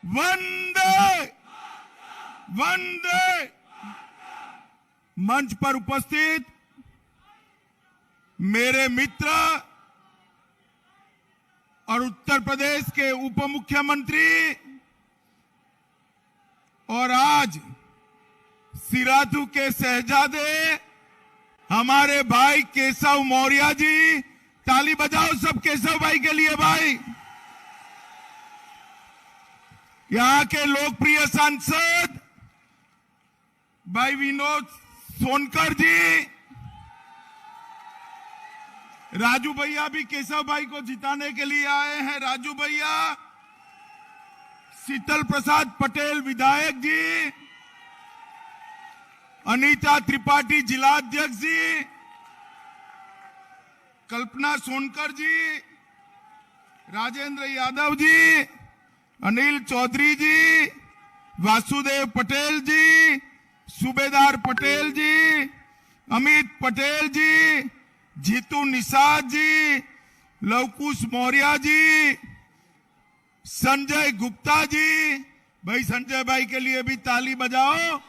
वंदे वंदे। मंच पर उपस्थित मेरे मित्र और उत्तर प्रदेश के उप मुख्यमंत्री और आज सिराथू के शहजादे हमारे भाई केशव मौर्य जी, ताली बजाओ सब केशव भाई के लिए। भाई यहां के लोकप्रिय सांसद भाई विनोद सोनकर जी, राजू भैया भी केशव भाई को जिताने के लिए आए हैं। राजू भैया, शीतल प्रसाद पटेल विधायक जी, अनीता त्रिपाठी जिलाध्यक्ष जी, कल्पना सोनकर जी, राजेंद्र यादव जी, अनिल चौधरी जी, वासुदेव पटेल जी, सूबेदार पटेल जी, अमित पटेल जी, जीतू निषाद जी, लवकुश मौर्य जी, संजय गुप्ता जी। भाई संजय भाई के लिए भी ताली बजाओ।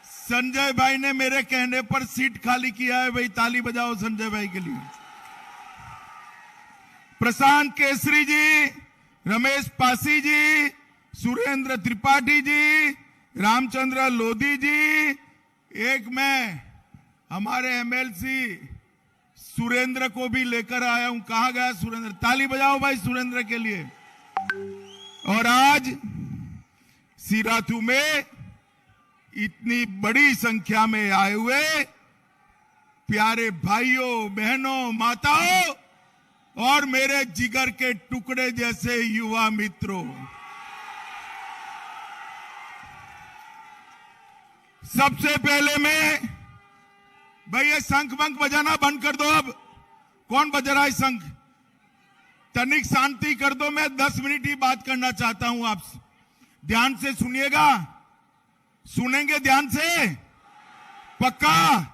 संजय भाई ने मेरे कहने पर सीट खाली किया है, भाई ताली बजाओ संजय भाई के लिए। प्रशांत केसरी जी, रमेश पासी जी, सुरेंद्र त्रिपाठी जी, रामचंद्र लोधी जी। एक मैं हमारे एमएलसी सुरेंद्र को भी लेकर आया हूं। कहां गया सुरेंद्र? ताली बजाओ भाई सुरेंद्र के लिए। और आज सिराथू में इतनी बड़ी संख्या में आए हुए प्यारे भाइयों, बहनों, माताओं और मेरे जिगर के टुकड़े जैसे युवा मित्रों, सबसे पहले मैं भाई ये शंख बंख बजाना बंद कर दो। अब कौन बज रहा है शंख? तनिक शांति कर दो। मैं 10 मिनट ही बात करना चाहता हूं आपसे। ध्यान से सुनिएगा। सुनेंगे ध्यान से? पक्का?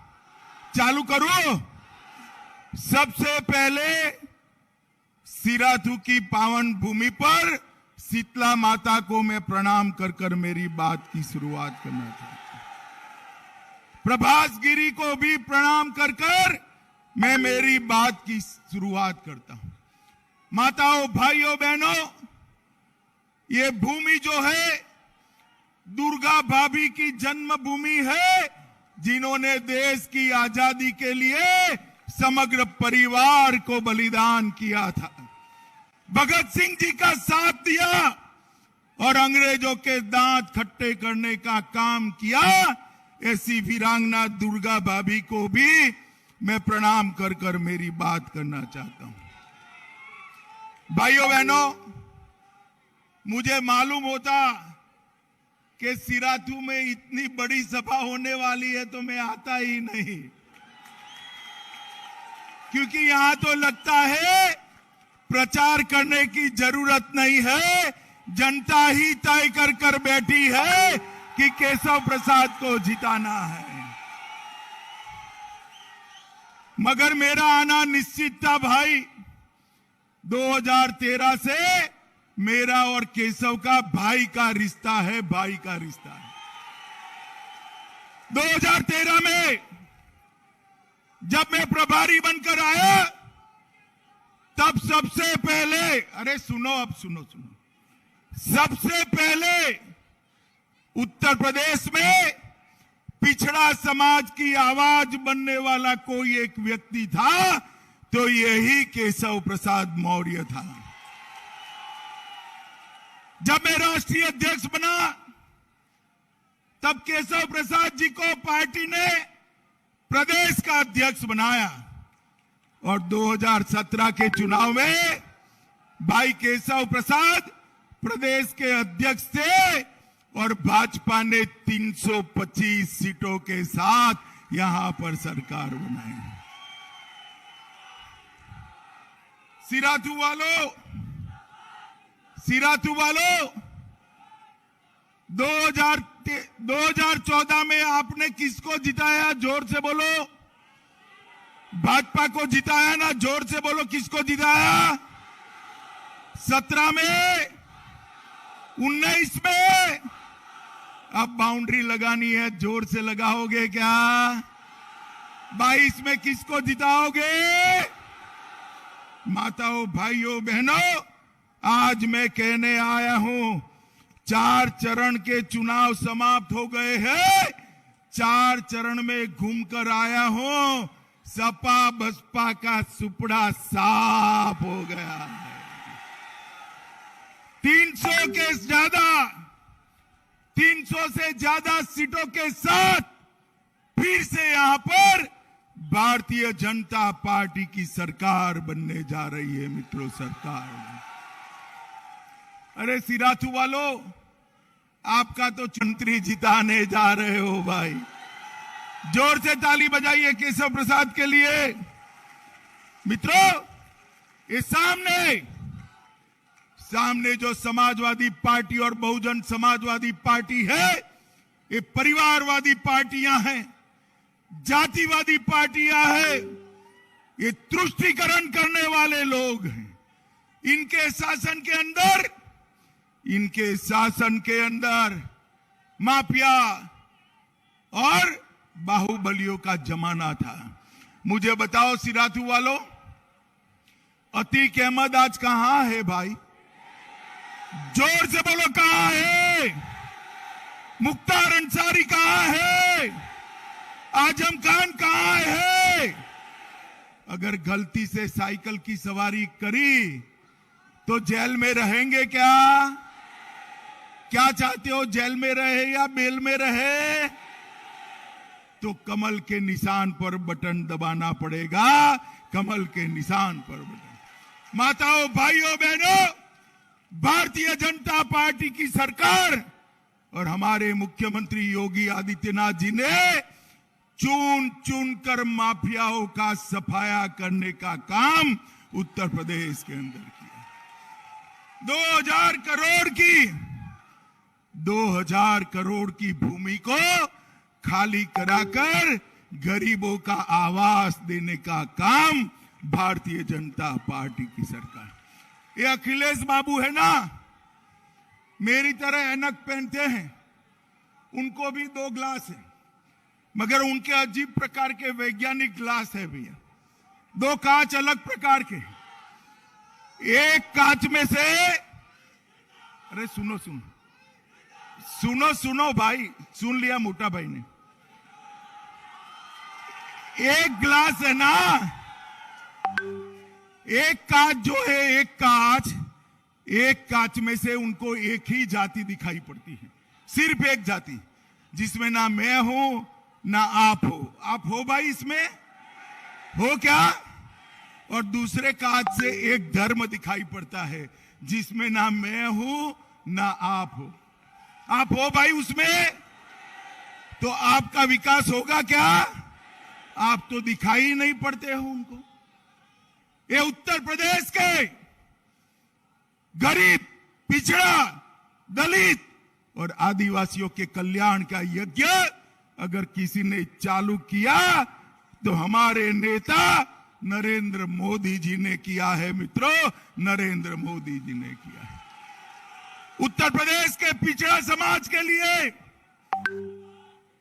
चालू करूं? सबसे पहले सिराथू की पावन भूमि पर शीतला माता को मैं प्रणाम कर कर मेरी बात की शुरुआत करना चाहता हूं। प्रभास गिरी को भी प्रणाम कर कर मैं मेरी बात की शुरुआत करता हूं। माताओं, भाइयों, बहनों, ये भूमि जो है दुर्गा भाभी की जन्मभूमि है, जिन्होंने देश की आजादी के लिए समग्र परिवार को बलिदान किया था, भगत सिंह जी का साथ दिया और अंग्रेजों के दांत खट्टे करने का काम किया। ऐसी वीरांगना दुर्गा भाभी को भी मैं प्रणाम कर कर मेरी बात करना चाहता हूं। भाइयों बहनों, मुझे मालूम होता कि सिराथू में इतनी बड़ी सभा होने वाली है तो मैं आता ही नहीं, क्योंकि यहां तो लगता है प्रचार करने की जरूरत नहीं है, जनता ही तय कर कर बैठी है कि केशव प्रसाद को जिताना है। मगर मेरा आना निश्चित था भाई। 2013 से मेरा और केशव का भाई का रिश्ता है, भाई का रिश्ता है। 2013 में जब मैं प्रभारी बनकर आया, तब सबसे पहले, अरे सुनो, अब सुनो, सबसे पहले उत्तर प्रदेश में पिछड़ा समाज की आवाज बनने वाला कोई एक व्यक्ति था तो यही केशव प्रसाद मौर्य था। जब मैं राष्ट्रीय अध्यक्ष बना, तब केशव प्रसाद जी को पार्टी ने प्रदेश का अध्यक्ष बनाया और 2017 के चुनाव में भाई केशव प्रसाद प्रदेश के अध्यक्ष थे और भाजपा ने 325 सीटों के साथ यहां पर सरकार बनाई। सिराथू वालों, 2014 में आपने किसको जिताया? जोर से बोलो। भाजपा को जिताया ना? जोर से बोलो, किसको जिताया? 17 में 19 में अब बाउंड्री लगानी है, जोर से लगाओगे क्या? 22 में किसको जिताओगे? माताओं, भाइयों, बहनों, आज मैं कहने आया हूं, 4 चरण के चुनाव समाप्त हो गए हैं। 4 चरण में घूमकर आया हूं, सपा बसपा का सुपड़ा साफ हो गया है। 300 से ज्यादा सीटों के साथ फिर से यहां पर भारतीय जनता पार्टी की सरकार बनने जा रही है मित्रों। सरकार, अरे सिराथू वालों, आपका तो मंत्री जिताने जा रहे हो भाई। जोर से ताली बजाइए केशव प्रसाद के लिए। मित्रों, ये सामने जो समाजवादी पार्टी और बहुजन समाजवादी पार्टी है, ये परिवारवादी पार्टियां हैं, जातिवादी पार्टियां हैं, ये तुष्टीकरण करने वाले लोग हैं। इनके शासन के अंदर माफिया और बाहुबलियों का जमाना था। मुझे बताओ सिराथू वालों, अतीक अहमद आज कहां है भाई? जोर से बोलो, कहां है? मुख्तार अंसारी कहां है? आजम खान कहां है? अगर गलती से साइकिल की सवारी करी तो जेल में रहेंगे क्या? क्या चाहते हो, जेल में रहे या बेल में रहे? तो कमल के निशान पर बटन दबाना पड़ेगा, कमल के निशान पर बटन। माताओं, भाइयों, बहनों, भारतीय जनता पार्टी की सरकार और हमारे मुख्यमंत्री योगी आदित्यनाथ जी ने चुन कर माफियाओं का सफाया करने का काम उत्तर प्रदेश के अंदर किया। 2000 करोड़ की भूमि को खाली कराकर गरीबों का आवास देने का काम भारतीय जनता पार्टी की सरकार। ये अखिलेश बाबू है ना, मेरी तरह ऐनक पहनते हैं, उनको भी 2 ग्लास है, मगर उनके अजीब प्रकार के वैज्ञानिक ग्लास है भैया। 2 कांच अलग प्रकार के, एक कांच में से, अरे सुनो भाई, सुन लिया मोटा भाई ने। एक ग्लास है ना, एक कांच जो है, एक कांच में से उनको एक ही जाति दिखाई पड़ती है, सिर्फ एक जाति, जिसमें ना मैं हूं ना आप हो। आप हो भाई, इसमें हो क्या? और दूसरे कांच से एक धर्म दिखाई पड़ता है, जिसमें ना मैं हूं ना आप हो। आप हो भाई उसमें, तो आपका विकास होगा क्या? आप तो दिखाई ही नहीं पड़ते हो उनको। ये उत्तर प्रदेश के गरीब, पिछड़ा, दलित और आदिवासियों के कल्याण का यज्ञ अगर किसी ने चालू किया तो हमारे नेता नरेंद्र मोदी जी ने किया है मित्रों, नरेंद्र मोदी जी ने किया है। उत्तर प्रदेश के पिछड़ा समाज के लिए,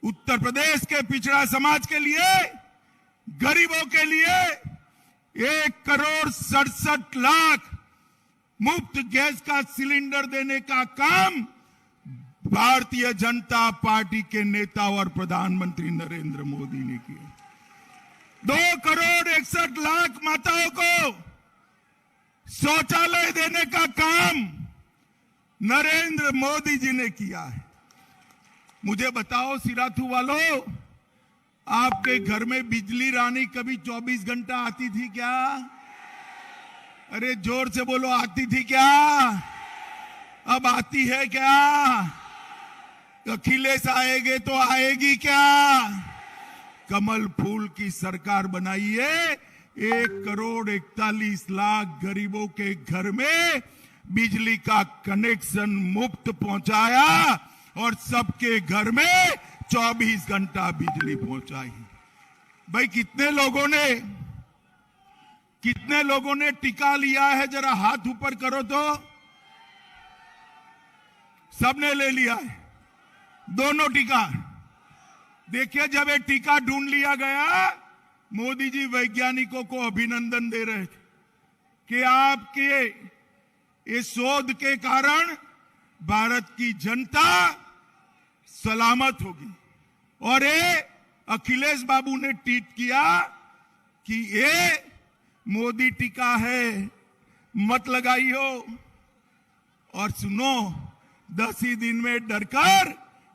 उत्तर प्रदेश के पिछड़ा समाज के लिए, गरीबों के लिए 1,67,00,000 मुफ्त गैस का सिलेंडर देने का काम भारतीय जनता पार्टी के नेता और प्रधानमंत्री नरेंद्र मोदी ने किया। 2,61,00,000 माताओं को शौचालय देने का काम नरेंद्र मोदी जी ने किया है। मुझे बताओ सिराथू वालों, आपके घर में बिजली रानी कभी 24 घंटा आती थी क्या? अरे जोर से बोलो, आती थी क्या? अब आती है क्या? अखिलेश आएंगे तो आएगी क्या? कमल फूल की सरकार बनाइए। 1,41,00,000 गरीबों के घर में बिजली का कनेक्शन मुफ्त पहुंचाया और सबके घर में 24 घंटा बिजली पहुंचाई। भाई कितने लोगों ने टिका लिया है? जरा हाथ ऊपर करो तो। सबने ले लिया है, दोनों टीका। देखिए, जब ये टीका ढूंढ लिया गया, मोदी जी वैज्ञानिकों को अभिनंदन दे रहे थे कि आपके इस शोध के कारण भारत की जनता सलामत होगी। और ये अखिलेश बाबू ने ट्वीट किया कि ये मोदी टीका है, मत लगाइयो। और सुनो, 10 ही दिन में डरकर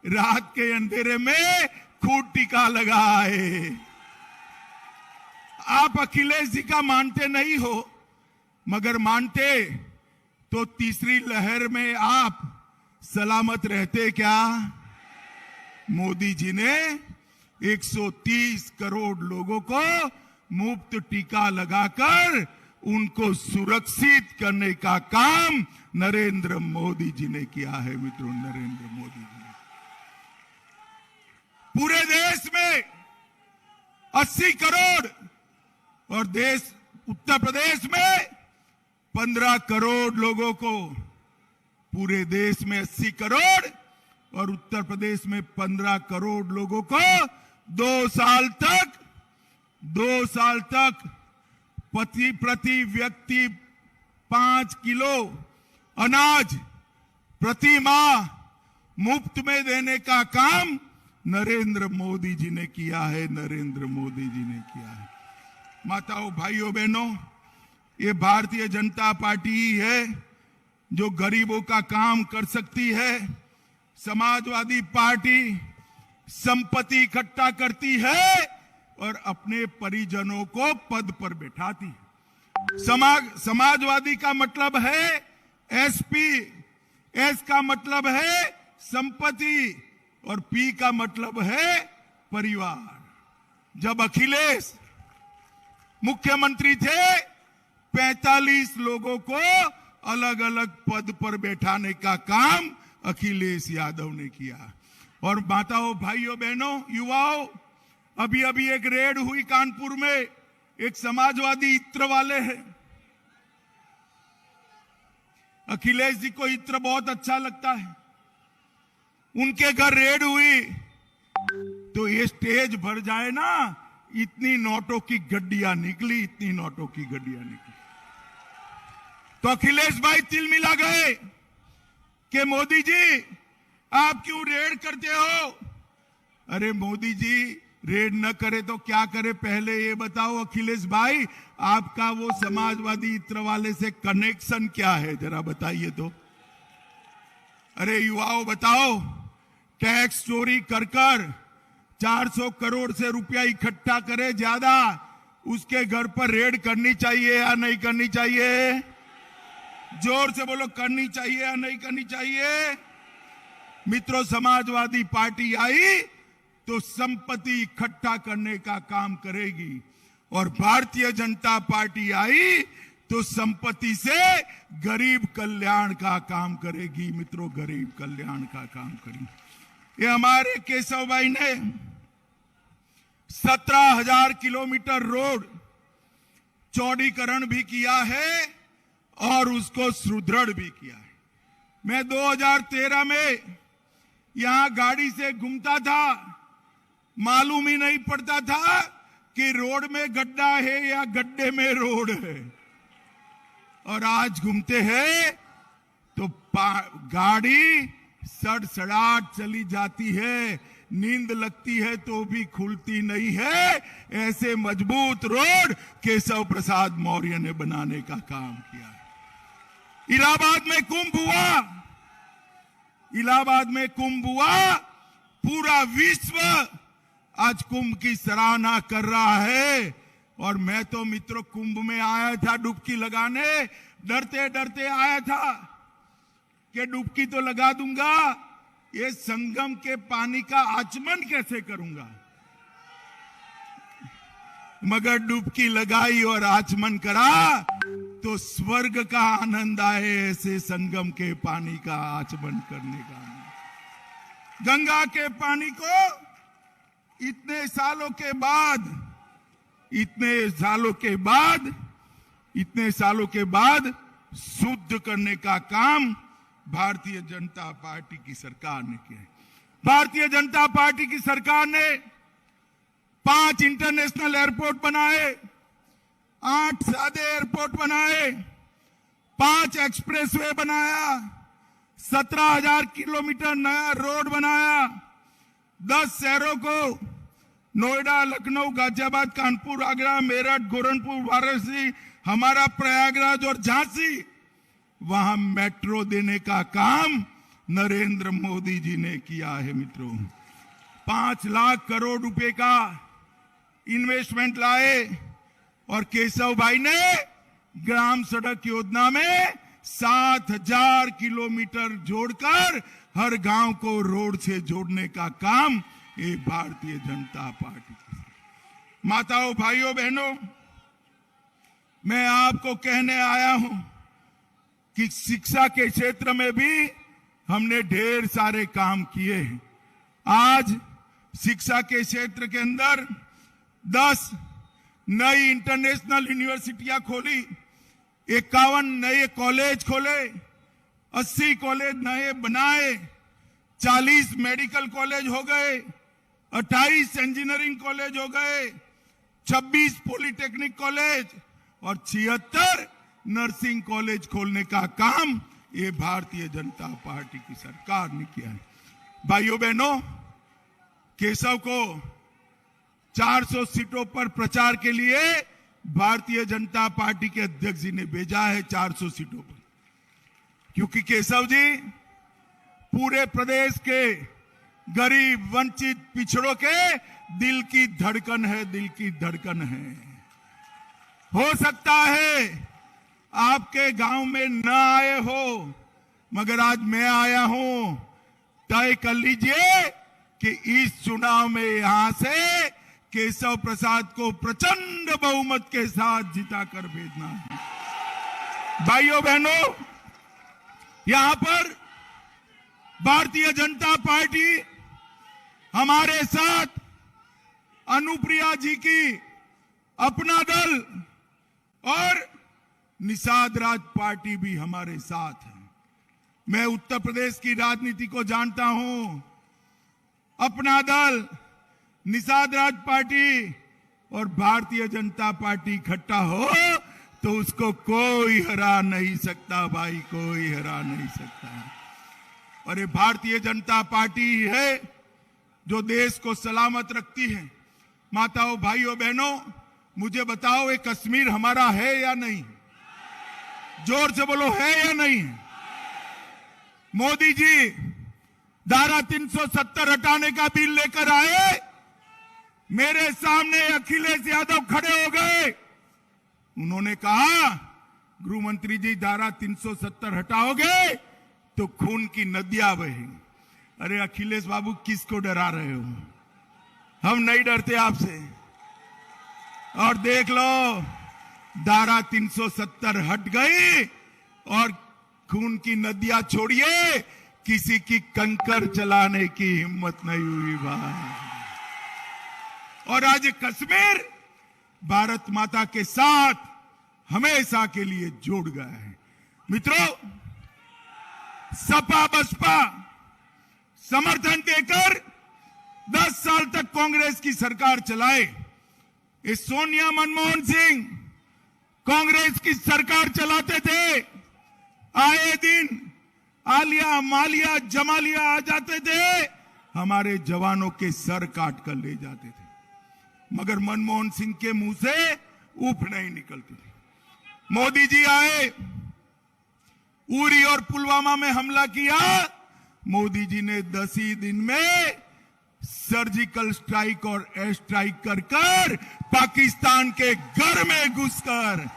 रात के अंधेरे में खुद टीका लगाए। आप अखिलेश जी का मानते नहीं हो, मगर मानते तो तीसरी लहर में आप सलामत रहते क्या? मोदी जी ने 130 करोड़ लोगों को मुफ्त टीका लगाकर उनको सुरक्षित करने का काम नरेंद्र मोदी जी ने किया है। मित्रों, नरेंद्र मोदी जी ने पूरे देश में 80 करोड़ और उत्तर प्रदेश में 15 करोड़ लोगों को, पूरे देश में 80 करोड़ और उत्तर प्रदेश में 15 करोड़ लोगों को 2 साल तक प्रति व्यक्ति 5 किलो अनाज प्रति माह मुफ्त में देने का काम नरेंद्र मोदी जी ने किया है। नरेंद्र मोदी जी ने किया है। माताओं, भाइयों, बहनों, ये भारतीय जनता पार्टी ही है जो गरीबों का काम कर सकती है। समाजवादी पार्टी संपत्ति इकट्ठा करती है और अपने परिजनों को पद पर बैठाती है। समाजवादी का मतलब है एसपी, एस का मतलब है संपत्ति और पी का मतलब है परिवार। जब अखिलेश मुख्यमंत्री थे, 45 लोगों को अलग अलग पद पर बैठाने का काम अखिलेश यादव ने किया। और माताओं, भाइयों, बहनों, युवाओं, अभी एक रेड हुई कानपुर में, एक समाजवादी इत्र वाले हैं। अखिलेश जी को इत्र बहुत अच्छा लगता है। उनके घर रेड हुई तो ये स्टेज भर जाए ना, इतनी नोटों की गड्डियां निकली, इतनी नोटों की गड्डियां निकली। तो अखिलेश भाई तिलमिला गए कि मोदी जी आप क्यों रेड करते हो? अरे मोदी जी, रेड न करे तो क्या करे, पहले ये बताओ अखिलेश भाई, आपका वो समाजवादी इत्र वाले से कनेक्शन क्या है, जरा बताइए तो। अरे युवाओं, बताओ, टैक्स चोरी कर 400 करोड़ से रुपया इकट्ठा करे ज्यादा, उसके घर पर रेड करनी चाहिए या नहीं करनी चाहिए? जोर से बोलो, करनी चाहिए या नहीं करनी चाहिए? मित्रों, समाजवादी पार्टी आई तो संपत्ति इकट्ठा करने का काम करेगी और भारतीय जनता पार्टी आई तो संपत्ति से गरीब कल्याण का काम करेगी। मित्रों, गरीब कल्याण का काम करेगी। ये हमारे केशव भाई ने 17,000 किलोमीटर रोड चौड़ीकरण भी किया है और उसको सुदृढ़ भी किया है। मैं 2013 में यहां गाड़ी से घूमता था, मालूम ही नहीं पड़ता था कि रोड में गड्ढा है या गड्ढे में रोड है। और आज घूमते हैं तो गाड़ी सड़सड़ाहट चली जाती है, नींद लगती है तो भी खुलती नहीं है। ऐसे मजबूत रोड केशव प्रसाद मौर्य ने बनाने का काम किया है। इलाहाबाद में कुंभ हुआ, इलाहाबाद में कुंभ हुआ, पूरा विश्व आज कुंभ की सराहना कर रहा है। और मैं तो मित्रों कुंभ में आया था डुबकी लगाने, डरते डरते आया था कि डुबकी तो लगा दूंगा, ये संगम के पानी का आचमन कैसे करूंगा? मगर डुबकी लगाई और आचमन करा तो स्वर्ग का आनंद आए, ऐसे संगम के पानी का आचमन करने का। गंगा के पानी को इतने सालों के बाद शुद्ध करने का काम भारतीय जनता पार्टी की सरकार ने किया है। भारतीय जनता पार्टी की सरकार ने 5 इंटरनेशनल एयरपोर्ट बनाए, 8 सादे एयरपोर्ट बनाए, 5 एक्सप्रेसवे बनाया, 17,000 किलोमीटर नया रोड बनाया, 10 शहरों को नोएडा, लखनऊ, गाजियाबाद, कानपुर, आगरा, मेरठ, गोरखपुर, वाराणसी, हमारा प्रयागराज और झांसी, वहां मेट्रो देने का काम नरेंद्र मोदी जी ने किया है। मित्रों, 5 लाख करोड़ रुपए का इन्वेस्टमेंट लाए और केशव भाई ने ग्राम सड़क योजना में 7,000 किलोमीटर जोड़कर हर गांव को रोड से जोड़ने का काम ये भारतीय जनता पार्टी की। माताओं, भाइयों, बहनों, मैं आपको कहने आया हूं कि शिक्षा के क्षेत्र में भी हमने ढेर सारे काम किए हैं। आज शिक्षा के क्षेत्र के अंदर 10 नई इंटरनेशनल यूनिवर्सिटियां खोली, 51 नए कॉलेज खोले, 80 कॉलेज नए बनाए, 40 मेडिकल कॉलेज हो गए, 28 इंजीनियरिंग कॉलेज हो गए, 26 पॉलिटेक्निक कॉलेज और 76 नर्सिंग कॉलेज खोलने का काम ये भारतीय जनता पार्टी की सरकार ने किया है। भाइयों बहनों, केशव को 400 सीटों पर प्रचार के लिए भारतीय जनता पार्टी के अध्यक्ष जी ने भेजा है 400 सीटों पर, क्योंकि केशव जी पूरे प्रदेश के गरीब, वंचित, पिछड़ों के दिल की धड़कन है, दिल की धड़कन है। हो सकता है आपके गांव में न आए हो, मगर आज मैं आया हूं। तय कर लीजिए कि इस चुनाव में यहां से केशव प्रसाद को प्रचंड बहुमत के साथ जिताकर भेजना है। भाइयों बहनों, यहां पर भारतीय जनता पार्टी हमारे साथ अनुप्रिया जी की अपना दल और निषाद राज पार्टी भी हमारे साथ है। मैं उत्तर प्रदेश की राजनीति को जानता हूं। अपना दल, निषाद राज पार्टी और भारतीय जनता पार्टी इकट्ठा हो तो उसको कोई हरा नहीं सकता भाई, कोई हरा नहीं सकता। और ये भारतीय जनता पार्टी है जो देश को सलामत रखती है। माताओं, भाइयों, बहनों, मुझे बताओ ये कश्मीर हमारा है या नहीं? जोर से बोलो, है या नहीं? मोदी जी धारा 370 हटाने का बिल लेकर आए, मेरे सामने अखिलेश यादव खड़े हो गए। उन्होंने कहा, गृह मंत्री जी धारा 370 हटाओगे तो खून की नदियां बहेंगी। अरे अखिलेश बाबू, किसको डरा रहे हो? हम नहीं डरते आपसे। और देख लो, धारा 370 हट गई और खून की नदियां छोड़िए, किसी की कंकर चलाने की हिम्मत नहीं हुई भाई। और आज कश्मीर भारत माता के साथ हमेशा के लिए जुड़ गया है। मित्रों, सपा बसपा समर्थन देकर 10 साल तक कांग्रेस की सरकार चलाए। ये सोनिया, मनमोहन सिंह कांग्रेस की सरकार चलाते थे। आए दिन आलिया, मालिया, जमालिया आ जाते थे, हमारे जवानों के सर काट कर ले जाते थे, मगर मनमोहन सिंह के मुंह से उफ नहीं निकलती थी। मोदी जी आए, उरी और पुलवामा में हमला किया। मोदी जी ने 10 ही दिन में सर्जिकल स्ट्राइक और एयर स्ट्राइक कर पाकिस्तान के घर में घुसकर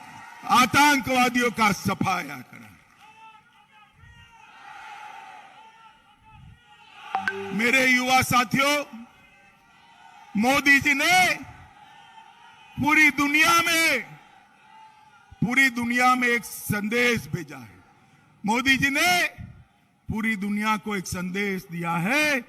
आतंकवादियों का सफाया करा। मेरे युवा साथियों, मोदी जी ने पूरी दुनिया में एक संदेश भेजा है। मोदी जी ने पूरी दुनिया को एक संदेश दिया है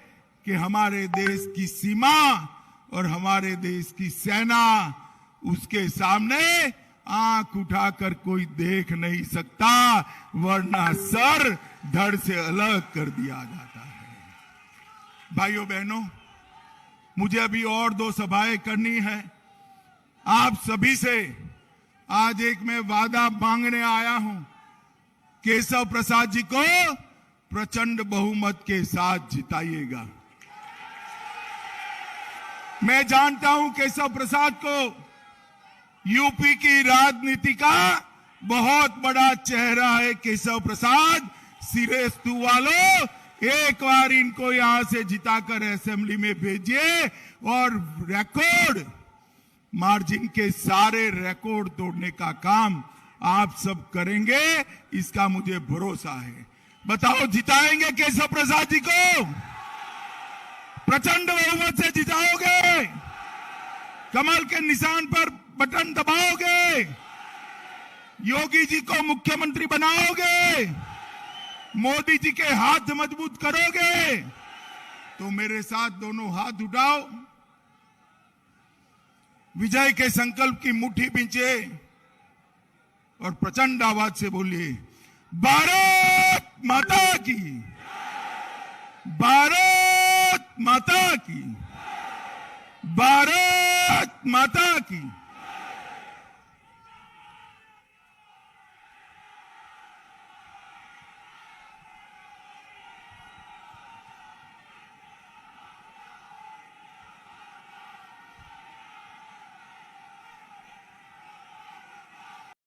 कि हमारे देश की सीमा और हमारे देश की सेना, उसके सामने आंख उठाकर कोई देख नहीं सकता, वरना सर धड़ से अलग कर दिया जाता है। भाइयों बहनों, मुझे अभी और 2 सभाएं करनी है। आप सभी से आज एक मैं वादा मांगने आया हूं। केशव प्रसाद जी को प्रचंड बहुमत के साथ जिताइएगा। मैं जानता हूं केशव प्रसाद को यूपी की राजनीति का बहुत बड़ा चेहरा है। केशव प्रसाद सिरेस्तु वालों, एक बार इनको यहां से जिताकर असेंबली में भेजिए और रिकॉर्ड मार्जिन के सारे रिकॉर्ड तोड़ने का काम आप सब करेंगे, इसका मुझे भरोसा है। बताओ, जिताएंगे केशव प्रसाद जी को? प्रचंड बहुमत से जिताओगे? कमल के निशान पर बटन दबाओगे? योगी जी को मुख्यमंत्री बनाओगे? मोदी जी के हाथ मजबूत करोगे? तो मेरे साथ दोनों हाथ उठाओ, विजय के संकल्प की मुट्ठी बींचे और प्रचंड आवाज से बोलिए, भारत माता की, भारत माता की, भारत माता की।